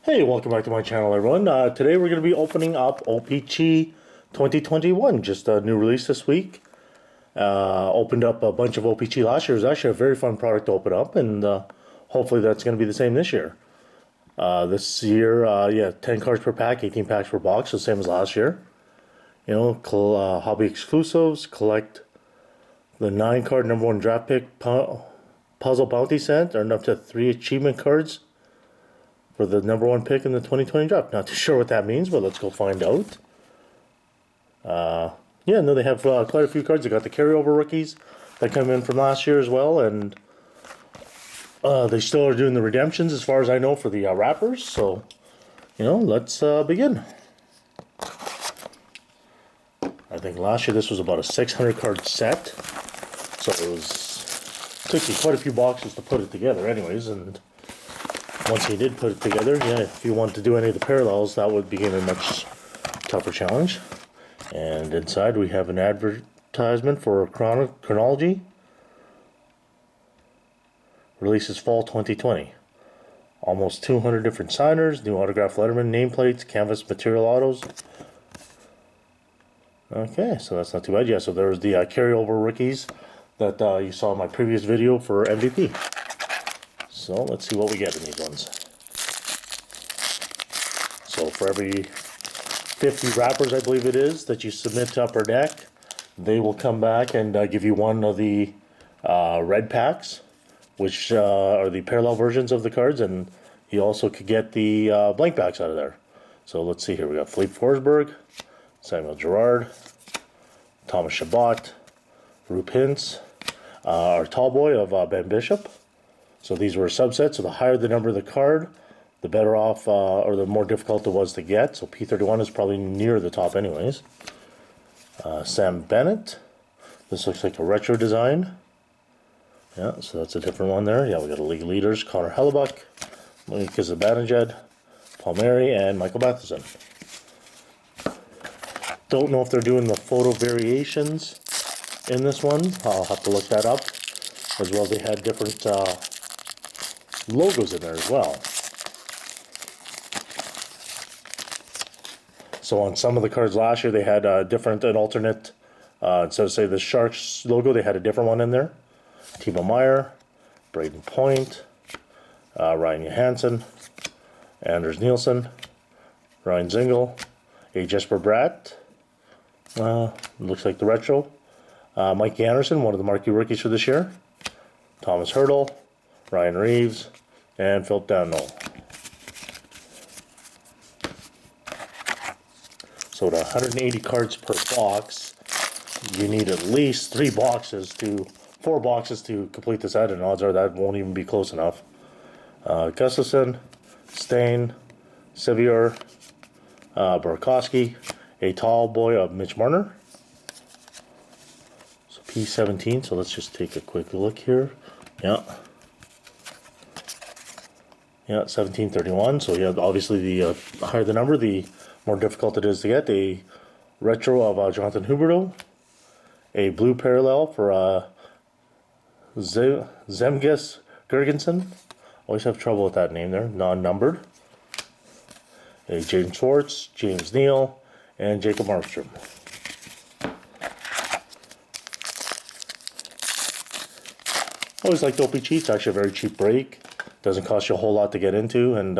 Hey, welcome back to my channel, everyone. Today we're going to be opening up O-Pee-Chee 2021, just a new release this week. Opened up a bunch of O-Pee-Chee last year. It was actually a very fun product to open up, and hopefully that's going to be the same this year. This year, 10 cards per pack, 18 packs per box, so same as last year. You know, hobby exclusives, collect the 9-card number 1 draft pick puzzle bounty set, earn up to 3 achievement cards for the number 1 pick in the 2020 draft. Not too sure what that means, but let's go find out. They have quite a few cards. They got the carryover rookies that come in from last year as well, and they still are doing the redemptions as far as I know for the wrappers. So, let's begin. I think last year this was about a 600 card set, so took you quite a few boxes to put it together anyways, and once you did put it together, if you want to do any of the parallels, that would begin a much tougher challenge. And inside we have an advertisement for Chronology. Releases fall 2020. Almost 200 different signers, new autograph letterman, nameplates, canvas material autos. Okay, so that's not too bad. Yeah, so there's the carryover rookies that you saw in my previous video for MVP. So let's see what we get in these ones. So for every 50 wrappers, I believe it is, that you submit to Upper Deck, they will come back and give you one of the red packs, which are the parallel versions of the cards, and you also could get the blank packs out of there. So let's see here. We got Philippe Forsberg, Samuel Girard, Thomas Chabot, Rube Hintz, our tall boy of Ben Bishop. So these were a subset, so the higher the number of the card, the better off, or the more difficult it was to get. So P31 is probably near the top anyways. Sam Bennett. This looks like a retro design. Yeah, so that's a different one there. Yeah, we got a league leaders, Connor Hellebuck, Lucas Zibanejad, Paul Mary, and Michael Matheson. Don't know if they're doing the photo variations in this one. I'll have to look that up. As well, they had different logos in there as well. So on some of the cards last year, they had an alternate, instead of say the Sharks logo, they had a different one in there. Timo Meier, Braden Point, Ryan Johansson, Anders Nielsen, Ryan Zingle, a Jesper Bratt, looks like the retro, Mike Anderson, one of the marquee rookies for this year, Thomas Hertl, Ryan Reeves, and Phil Downall. So at 180 cards per box, you need at least 4 boxes to complete the set, and odds are that won't even be close enough. Gustafsson, Stain, Sevier, Burakovsky, a tall boy of Mitch Marner. So P17, so let's just take a quick look here. Yeah, 1731. So yeah, obviously the higher the number, the more difficult it is to get. A retro of Jonathan Huberdeau, a blue parallel for Zemgus Girgensson. Always have trouble with that name there, non-numbered. A James Schwartz, James Neal, and Jacob Markstrom. Always liked O-Pee-Chee. It's actually a very cheap break. Doesn't cost you a whole lot to get into. And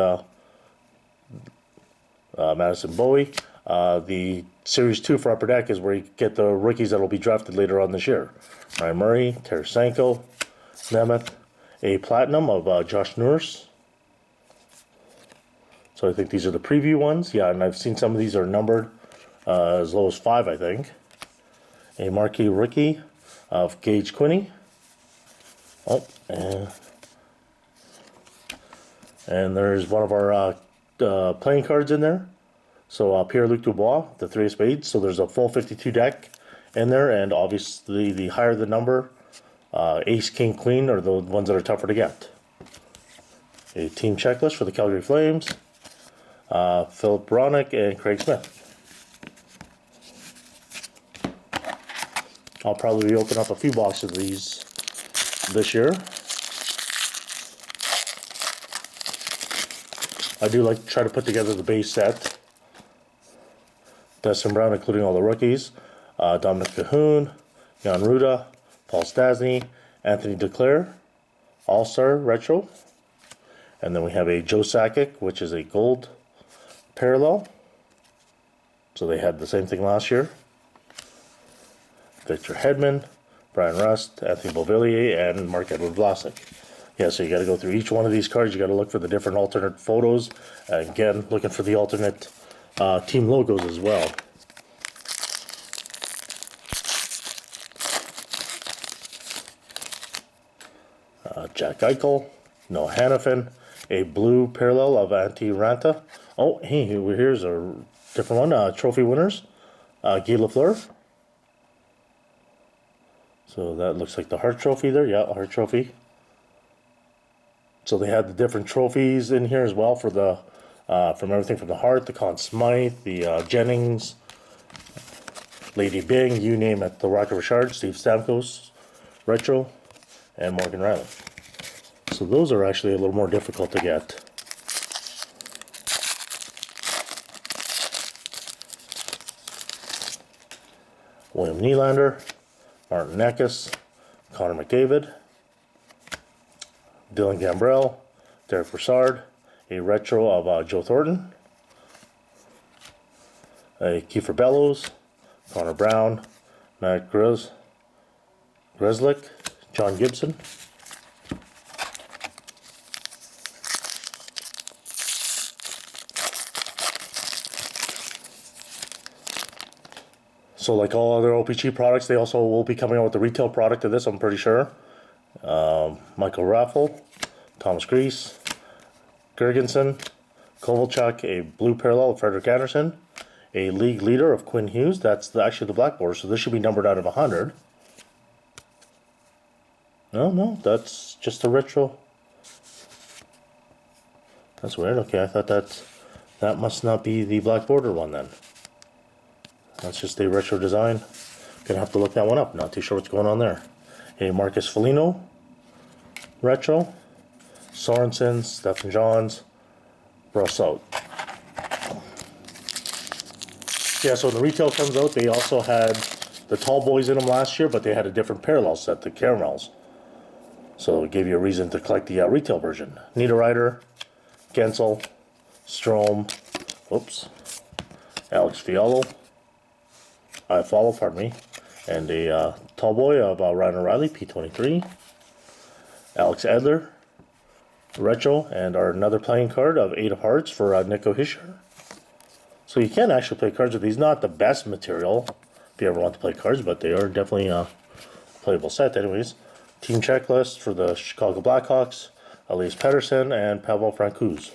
Madison Bowie. The Series 2 for Upper Deck is where you get the rookies that will be drafted later on this year. Ryan Murray, Tarasenko, Nemeth, a Platinum of Josh Norris. So I think these are the preview ones. Yeah, and I've seen some of these are numbered as low as 5, I think. A marquee rookie of Gage Quinney. And there's one of our playing cards in there. So Pierre-Luc Dubois, the 3 of Spades. So there's a full 52 deck in there, and obviously the higher the number, Ace, King, Queen are the ones that are tougher to get. A team checklist for the Calgary Flames, Philip Bronick, and Craig Smith. I'll probably open up a few boxes of these this year. I do like to try to put together the base set. Dustin Brown, including all the rookies. Dominic Cahoon, Jan Ruda, Paul Stastny, Anthony Duclair, All-Star Retro. And then we have a Joe Sakic, which is a gold parallel. So they had the same thing last year. Victor Hedman, Brian Rust, Anthony Beauvillier, and Marc-Edouard Vlasic. Yeah, so you got to go through each one of these cards. You got to look for the different alternate photos. Again, looking for the alternate team logos as well. Jack Eichel, Noah Hannafin, a blue parallel of Antti Ranta. Oh, hey, here's a different one. Trophy winners, Guy Lafleur. So that looks like the Hart Trophy there. Yeah, Hart Trophy. So they had the different trophies in here as well for the from everything from the Hart, the Conn Smythe, the Jennings, Lady Byng, you name it. The Rocket Richard, Steve Stamkos, Retro, and Morgan Riley. So those are actually a little more difficult to get. William Nylander, Martin Necas, Connor McDavid, Dylan Gambrell, Derek Brassard, a retro of Joe Thornton, a Kiefer Bellows, Connor Brown, Matt Grzelcyk, John Gibson. So like all other O-Pee-Chee products, they also will be coming out with the retail product of this, I'm pretty sure. Michael Raffle, Thomas Greiss, Gergensen, Kovalchuk, a blue parallel of Frederick Anderson, a league leader of Quinn Hughes. That's actually the black border, so this should be numbered out of 100. No, that's just a retro. That's weird. Okay, I thought that must not be the black border one then. That's just a retro design. Gonna have to look that one up. Not too sure what's going on there. A Marcus Foligno retro, Sorensen, Stephen Johns, Brossout. Yeah, so when the retail comes out, they also had the tall boys in them last year, but they had a different parallel set, the caramels. So it gave you a reason to collect the retail version. Niederreiter, Gensel, Strome, Alex Fiallo, pardon me, and a tall boy of Ryan O'Reilly, P23, Alex Edler, retro, and another playing card of 8 of Hearts for Nico Hischier. So you can actually play cards with these. Not the best material if you ever want to play cards, but they are definitely a playable set anyways. Team checklist for the Chicago Blackhawks, Elias Pettersson, and Pavel Francouz.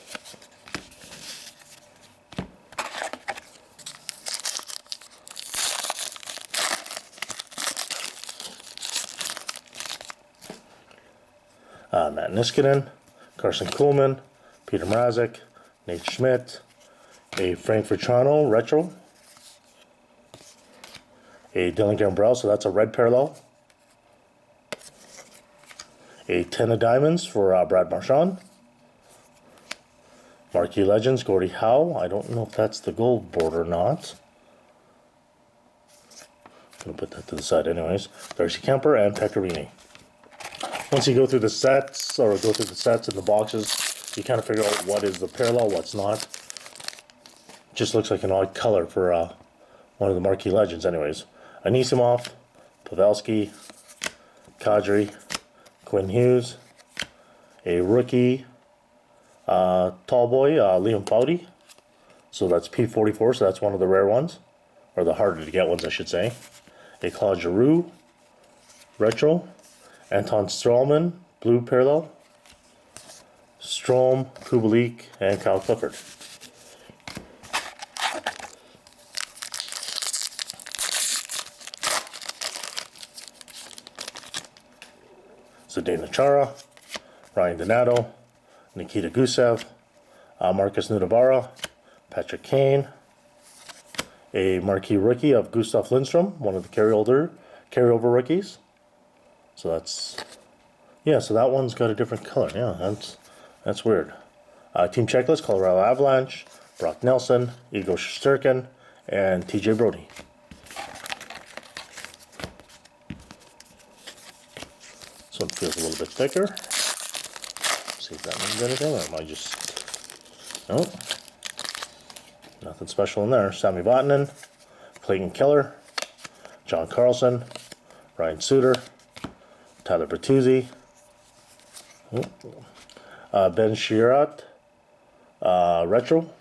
Matt Niskanen, Carson Kuhlman, Peter Mrazek, Nate Schmidt, a Frankfurt Toronto retro, a Dylan Gambrell, so that's a red parallel, a 10 of diamonds for Brad Marchand, Marquee Legends, Gordie Howe. I don't know if that's the gold border or not. I'm going to put that to the side anyways. Darcy Kemper and Pecorini. Once you go through the sets, and the boxes, you kind of figure out what is the parallel, what's not. Just looks like an odd color for one of the Marquee Legends anyways. Anisimov, Pavelski, Kadri, Quinn Hughes, a rookie, tall boy, Liam Foudy. So that's P44, so that's one of the rare ones, or the harder to get ones I should say. A Claude Giroux, retro. Anton Strawman, blue parallel. Strome, Kubalik, and Kyle Clifford. Zdeno Chara, Ryan Donato, Nikita Gusev, Marcus Nudabara, Patrick Kane, a marquee rookie of Gustav Lindstrom, one of the carryover rookies. So that's, yeah, so that one's got a different color. Yeah, that's weird. Team Checklist, Colorado Avalanche, Brock Nelson, Igor Shesterkin, and TJ Brody. This one feels a little bit thicker. See if that means anything, or am I just... Nope. Nothing special in there. Sami Vatanen, Clayton Keller, John Carlson, Ryan Suter, Tyler Bertuzzi, Ben Chiarot, Retro,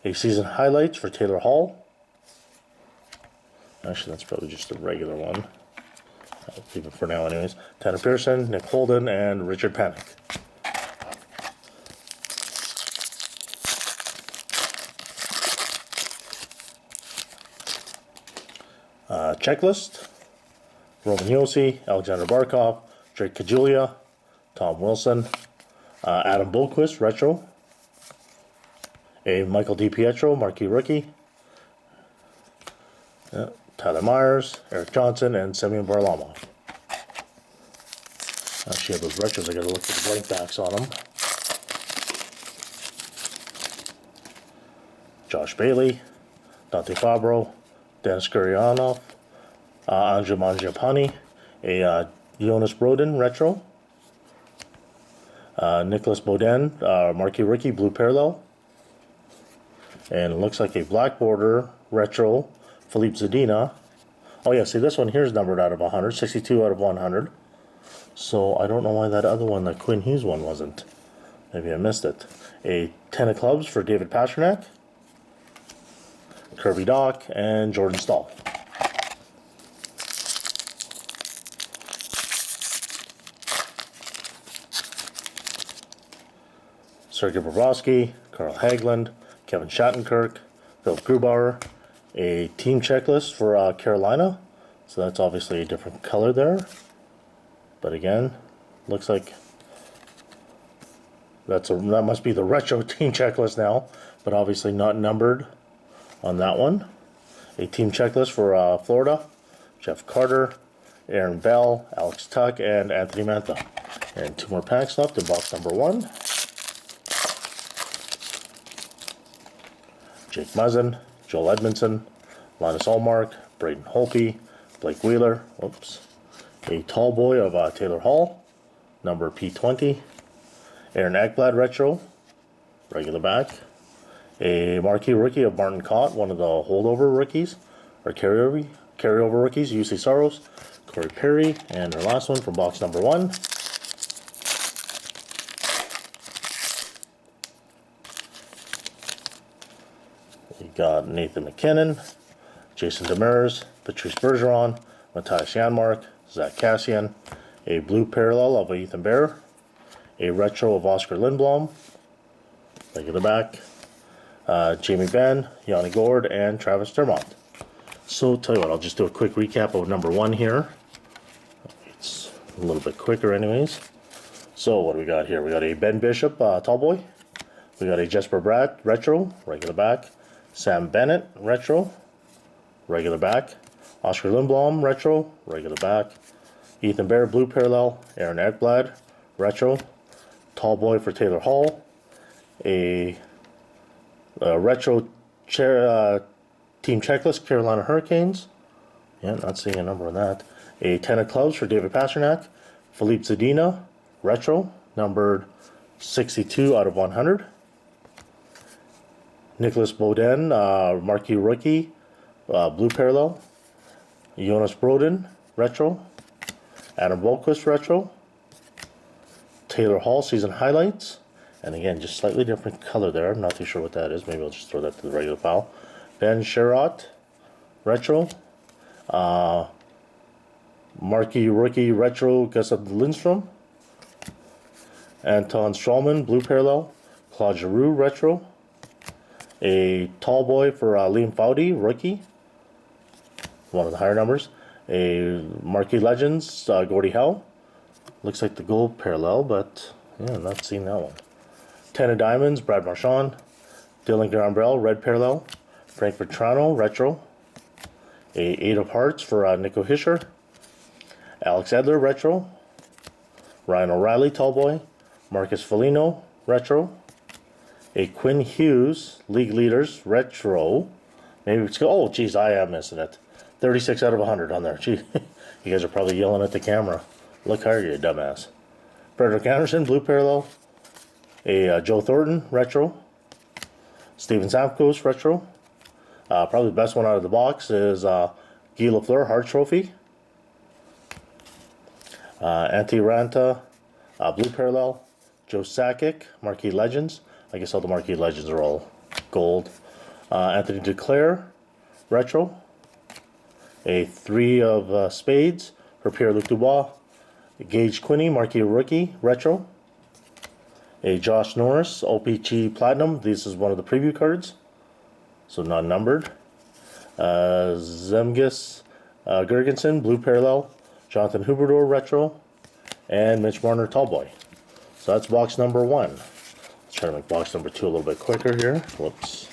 a season highlights for Taylor Hall. Actually, that's probably just a regular one. I'll keep it for now anyways. Tanner Pearson, Nick Holden, and Richard Panik. Checklist, Roman Josi, Alexander Barkov, Drake Kajulia, Tom Wilson, Adam Bolquist, retro, a Michael DiPietro, marquee rookie, Tyler Myers, Eric Johnson, and Semyon Varlamov. Actually, those retros, I gotta look at the blank backs on them. Josh Bailey, Dante Fabro, Dennis Gurianov, Andrew Mangiapane, a Jonas Brodin retro, Nicholas Beaudin, marquee rookie, blue parallel, and it looks like a black border retro, Philippe Zadina. Oh yeah, see this one here is numbered out of 100, 62 out of 100. So I don't know why that other one, the Quinn Hughes one, wasn't. Maybe I missed it. A 10 of clubs for David Pastrnak, Kirby Doc, and Jordan Stahl. Sergei Bobrovsky, Carl Hagelund, Kevin Shattenkirk, Phil Grubauer, a team checklist for Carolina. So that's obviously a different color there. But again, looks like that must be the retro team checklist now, but obviously not numbered on that one. A team checklist for Florida, Jeff Carter, Aaron Bell, Alex Tuck, and Anthony Mantha. And 2 more packs left in box number 1. Jake Muzzin, Joel Edmondson, Linus Allmark, Braden Holtby, Blake Wheeler, a tall boy of Taylor Hall, number P20, Aaron Ekblad retro, regular back, a marquee rookie of Martin Kaut, one of the holdover rookies, or carryover rookies, UC Saros, Corey Perry, and our last one from box number 1. We got Nathan McKinnon, Jason Demers, Patrice Bergeron, Matthias Janmark, Zach Kassian, a blue parallel of Ethan Bear, a retro of Oscar Lindblom, look at the back, Jamie Benn, Yanni Gord, and Travis Dermott. So tell you what, I'll just do a quick recap of number 1 here. It's a little bit quicker anyways. So what do we got here? We got a Ben Bishop tall boy. We got a Jesper Bratt retro, regular back. Sam Bennett retro, regular back. Oscar Lindblom retro, regular back. Ethan Bear blue parallel. Aaron Ekblad retro, tall boy for Taylor Hall. A retro team checklist, Carolina Hurricanes. Yeah, not seeing a number on that. A 10 of clubs for David Pastrnak. Philippe Zadina retro, numbered 62 out of 100. Nicholas Beaudin, marquee rookie, blue parallel. Jonas Brodin retro. Adam Bolquist retro. Taylor Hall season highlights. And again, just slightly different color there. I'm not too sure what that is. Maybe I'll just throw that to the regular pile. Ben Chiarot retro. Marquee rookie retro Gustav Lindstrom. Anton Strawman blue parallel. Claude Giroux retro. A tall boy for Liam Foudy rookie. One of the higher numbers. A marquee legends Gordie Howe. Looks like the gold parallel, but yeah, I'm not seeing that one. 10 of diamonds, Brad Marchand. Dylan Gambrell, red parallel. Frank Vetrano, retro. A 8 of hearts for Nico Hischier. Alex Edler, retro. Ryan O'Reilly, tall boy. Marcus Foligno, retro. A Quinn Hughes, League Leaders, Retro. Maybe it's, oh geez, I am missing it. 36 out of 100 on there. Gee, you guys are probably yelling at the camera. Look harder, you dumbass. Frederick Anderson, Blue Parallel. A Joe Thornton, Retro. Steven Stamkos, Retro. Probably the best one out of the box is Guy Lafleur, Hart Trophy. Antti Ranta, Blue Parallel. Joe Sakic, Marquee Legends. I guess all the Marquee Legends are all gold. Anthony Duclair, Retro. A 3 of Spades for Pierre-Luc Dubois. Gage Quinney, Marquee Rookie, Retro. A Josh Norris, O-Pee-Chee Platinum. This is one of the preview cards, so not numbered. Zemgus Girgensson, Blue Parallel. Jonathan Huberdeau, Retro. And Mitch Marner, Tallboy. So that's box number 1. Let's try to make box number 2 a little bit quicker here. Whoops.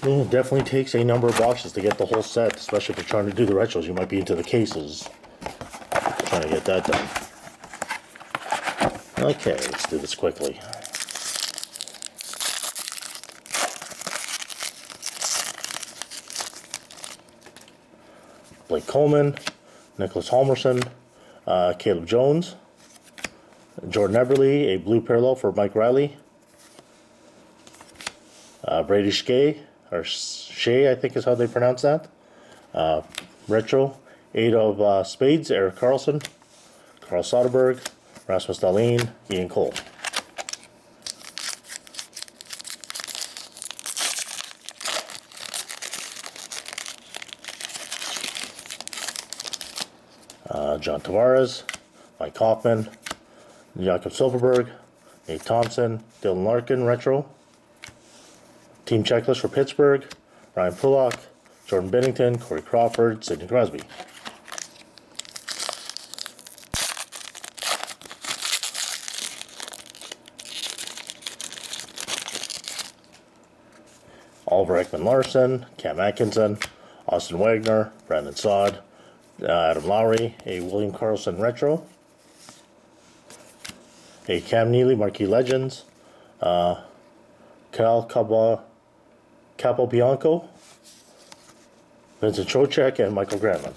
It definitely takes a number of boxes to get the whole set, especially if you're trying to do the retros. You might be into the cases. Trying to get that done. Okay, let's do this quickly. Blake Coleman, Nicholas Halmerson, Caleb Jones, Jordan Eberle, a Blue Parallel for Mike Riley, Brady Skjei, or Shea, I think is how they pronounce that. Retro, 8 of Spades, Erik Karlsson, Carl Soderberg, Rasmus Dahlin, Ian Cole. John Tavares, Mike Hoffman, Jakob Silfverberg, Nate Thompson, Dylan Larkin, Retro. Team checklist for Pittsburgh, Ryan Pulock, Jordan Binnington, Corey Crawford, Sidney Crosby. Oliver Ekman-Larsson, Cam Atkinson, Austin Wagner, Brandon Saad, Adam Lowry, a William Karlsson Retro, a Cam Neely, Marquee Legends, Cal Capobianco, Vincent Trocheck, and Michael Granlund.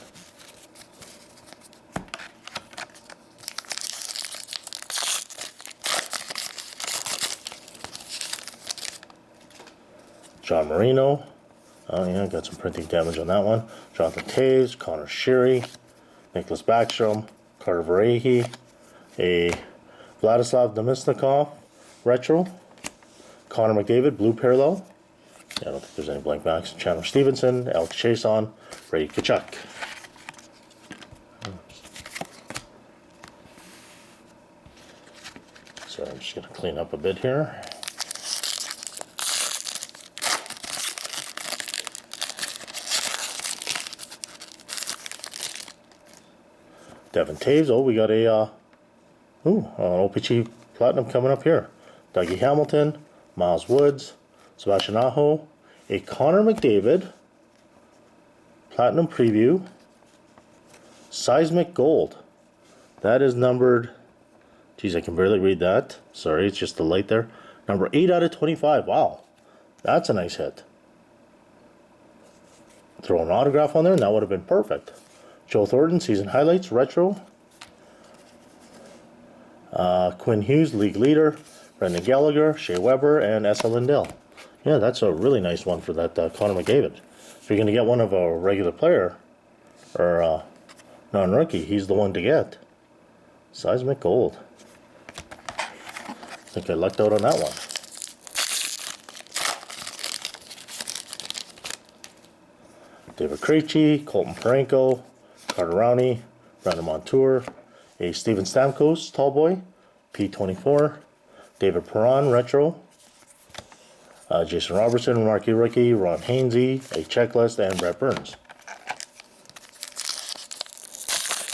John Marino. Oh yeah, got some printing damage on that one. Jonathan Toews, Connor Sheary, Nicholas Backstrom, Carter Verhey, a Vladislav Namestnikov Retro, Connor McDavid, Blue Parallel. I don't think there's any blank backs. Chandler Stevenson, Alex Chason, Brady Tkachuk. So I'm just going to clean up a bit here. Devin Taves. Oh, we got a O-Pee-Chee Platinum coming up here. Dougie Hamilton, Miles Woods, Sebastian Aho, a Connor McDavid Platinum Preview, Seismic Gold. That is numbered, geez, I can barely read that. Sorry, it's just the light there. Number 8 out of 25. Wow, that's a nice hit. Throw an autograph on there, and that would have been perfect. Joe Thornton, Season Highlights, Retro. Quinn Hughes, League Leader. Brendan Gallagher, Shea Weber, and Esa Lindell. Yeah, that's a really nice one for that Connor McDavid. If you're going to get one of a regular player, or non-rookie, he's the one to get. Seismic Gold. I think I lucked out on that one. David Krejci, Colton Parayko, Carter Rowney, Brandon Montour, a Steven Stamkos, Tallboy, P24, David Perron, Retro, Jason Robertson, Marquee Rookie, Ron Hainsey, a Checklist, and Brett Burns.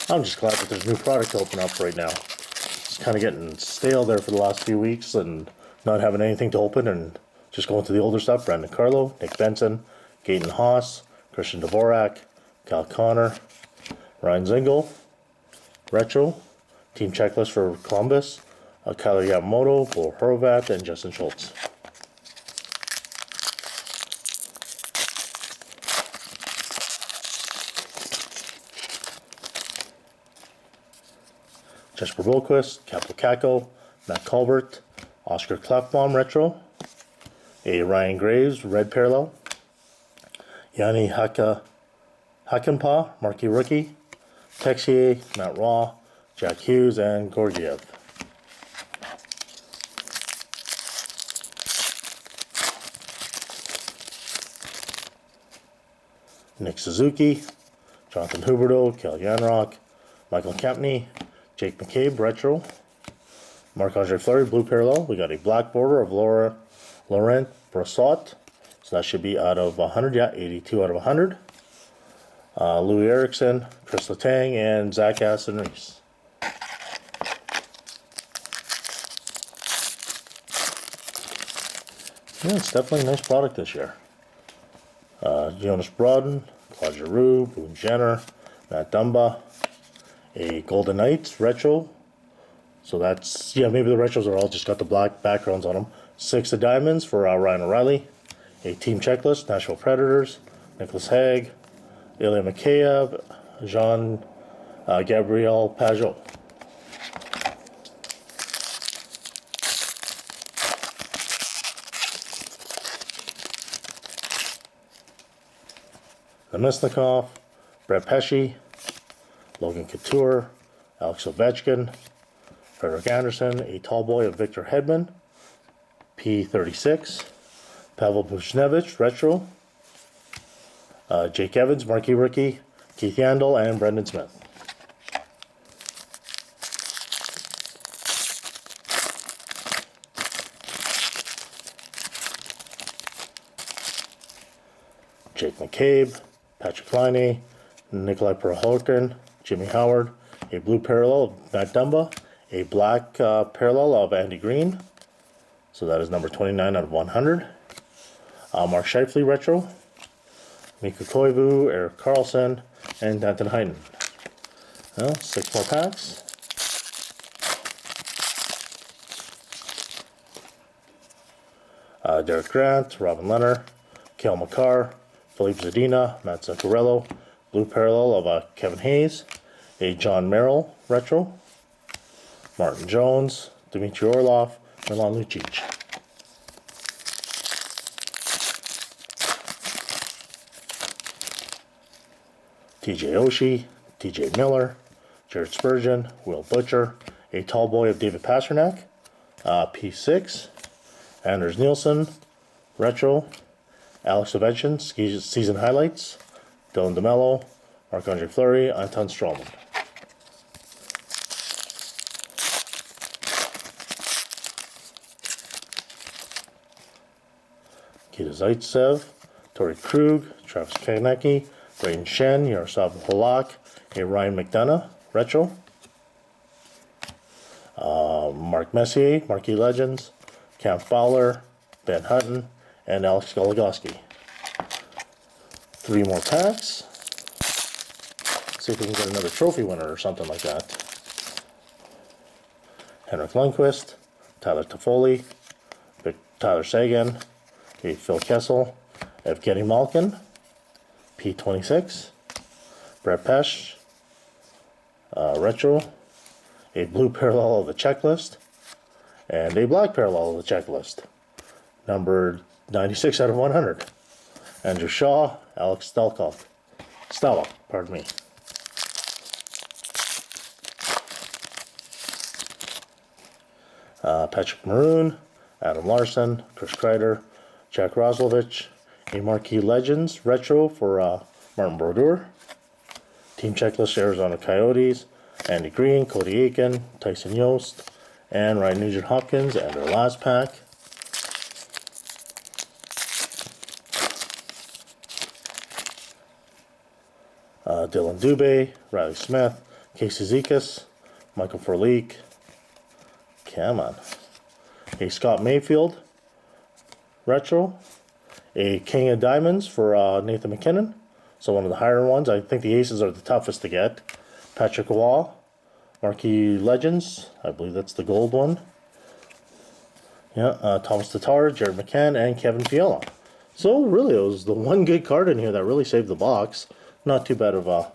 I'm just glad that there's new product to open up right now. It's kind of getting stale there for the last few weeks and not having anything to open and just going to the older stuff. Brandon Carlo, Nick Benson, Gaten Haas, Christian Dvorak, Cal Connor, Ryan Zingle, Retro, Team Checklist for Columbus, Kyler Yamamoto, Bo Horvat, and Justin Schultz. Jesper Bohlquist, Capo Caco, Matt Colbert, Oscar Klefbom Retro, a Ryan Graves Red Parallel, Yanni Hakanpää Marquee Rookie, Texier, Matt Raw, Jack Hughes, and Gorgiev. Nick Suzuki, Jonathan Huberdeau, Kel Yanrock, Michael Kempney, Jake McCabe Retro, Marc-Andre Fleury Blue Parallel. We got a black border of Laurent Brossoit, so that should be out of 100. Yeah, 82 out of 100. Louis Erickson, Chris Letang, and Zach Aston Reese. Yeah, it's definitely a nice product this year. Jonas Brodin, Claude Giroux, Boone Jenner, Matt Dumba, a Golden Knights Retro. So that's, yeah, maybe the retros are all just got the black backgrounds on them. 6 of Diamonds for Ryan O'Reilly. A Team Checklist, Nashville Predators, Nicholas Hague, Ilya Mikheyev, Jean Gabriel Pajot. Namestnikov, Brett Pesce, Logan Couture, Alex Ovechkin, Frederick Anderson, a tall boy of Victor Hedman, P36, Pavel Buchnevich, Retro, Jake Evans, Marquee Rookie, Keith Yandel, and Brendan Smith. Jake McCabe, Patrick Laine, Nikolai Prohorkin, Jimmy Howard, a blue parallel of Matt Dumba, a black parallel of Andy Green, so that is number 29 out of 100. Mark Scheifele Retro, Mika Koivu, Eric Carlson, and Danton Heinen. Well, 6 more packs. Derek Grant, Robin Leonard, Cale Makar, Philippe Zadina, Matt Zuccarello, blue parallel of Kevin Hayes, a John Merrill Retro, Martin Jones, Dmitry Orlov, Milan Lucic. TJ Oshie, TJ Miller, Jared Spurgeon, Will Butcher, a tall boy of David Pasternak, P6, Anders Nielsen, Retro, Alex Ovechkin, season highlights, Dylan DeMello, Marc-Andre Fleury, Anton Strowman. Nikita Zaitsev, Torrey Krug, Travis Konecny, Braden Shen, Yaroslav Halak, a Ryan McDonough, Retro, Mark Messier, Marquee Legends, Cam Fowler, Ben Hutton, and Alex Goligoski. 3 more packs. See if we can get another trophy winner or something like that. Henrik Lundqvist, Tyler Toffoli, Tyler Seguin, Phil Kessel, Evgeny Malkin, P26, Brett Pesce, Retro, a blue parallel of the checklist, and a black parallel of the checklist, numbered 96 out of 100. Andrew Shaw, Alex Stella, pardon me. Patrick Maroon, Adam Larson, Chris Kreider, Jack Roslovich, a Marquee Legends Retro for Martin Brodeur. Team Checklist Arizona Coyotes, Andy Green, Cody Aiken, Tyson Yost, and Ryan Nugent-Hopkins. And our last pack. Dylan Dubé, Riley Smith, Casey Zikas, Michael Furleek, come on, a Scott Mayfield Retro, a King of Diamonds for Nathan McKinnon. So one of the higher ones. I think the aces are the toughest to get. Patrick Waugh, Marquee Legends. I believe that's the gold one. Yeah, Thomas Tatar, Jared McCann, and Kevin Fiala. So really, it was the one good card in here that really saved the box. Not too bad of a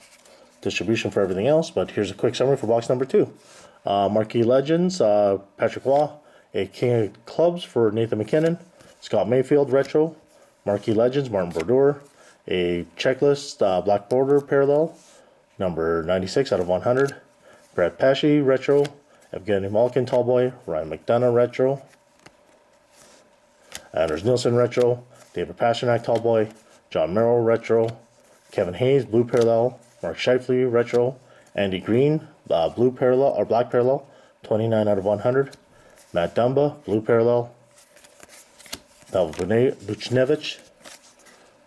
distribution for everything else, but here's a quick summary for box number 2. Marquee Legends, Patrick Waugh, a King of Clubs for Nathan McKinnon, Scott Mayfield Retro, Marquee Legends, Martin Brodeur, a Checklist Black Border Parallel, number 96 out of 100, Brett Pesce Retro, Evgeny Malkin Tallboy, Ryan McDonough Retro, Anders Nilsson Retro, David Pastrnak Tallboy, John Merrill Retro, Kevin Hayes Blue Parallel, Mark Scheifele Retro, Andy Green Blue Parallel or Black Parallel, 29 out of 100, Matt Dumba Blue Parallel, Pavel Buchnevich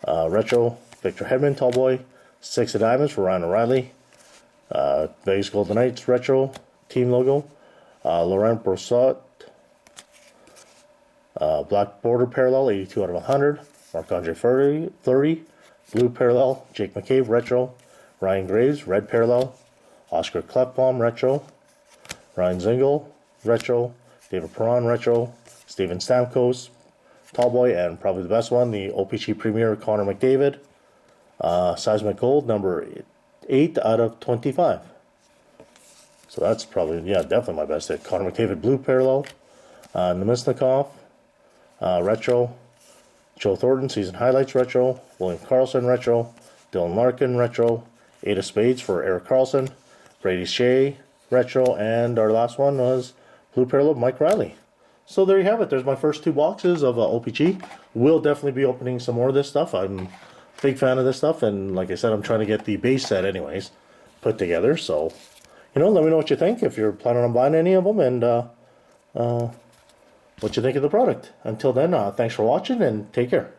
Retro, Victor Hedman Tallboy, 6 of Diamonds for Ryan O'Reilly, Vegas Golden Knights Retro team logo, Laurent Brossoit Black Border Parallel, 82 out of 100, Marc-Andre Fleury Blue Parallel, Jake McCabe Retro, Ryan Graves Red Parallel, Oscar Klefbom Retro, Ryan Zingle Retro, David Perron Retro, Steven Stamkos Tallboy, and probably the best one, the O-Pee-Chee Premier Connor McDavid, Seismic Gold, number 8 out of 25. So that's probably, yeah, definitely my best hit. Connor McDavid Blue Parallel, Nemesnikov Retro, Joe Thornton Season Highlights Retro, William Karlsson Retro, Dylan Larkin Retro, 8 of Spades for Eric Carlson, Brady Shea Retro, and our last one was Blue Parallel Mike Riley. So there you have it. There's my first 2 boxes of O-Pee-Chee. We'll definitely be opening some more of this stuff. I'm a big fan of this stuff, and like I said, I'm trying to get the base set anyways put together. So, you know, let me know what you think if you're planning on buying any of them, and what you think of the product. Until then, thanks for watching, and take care.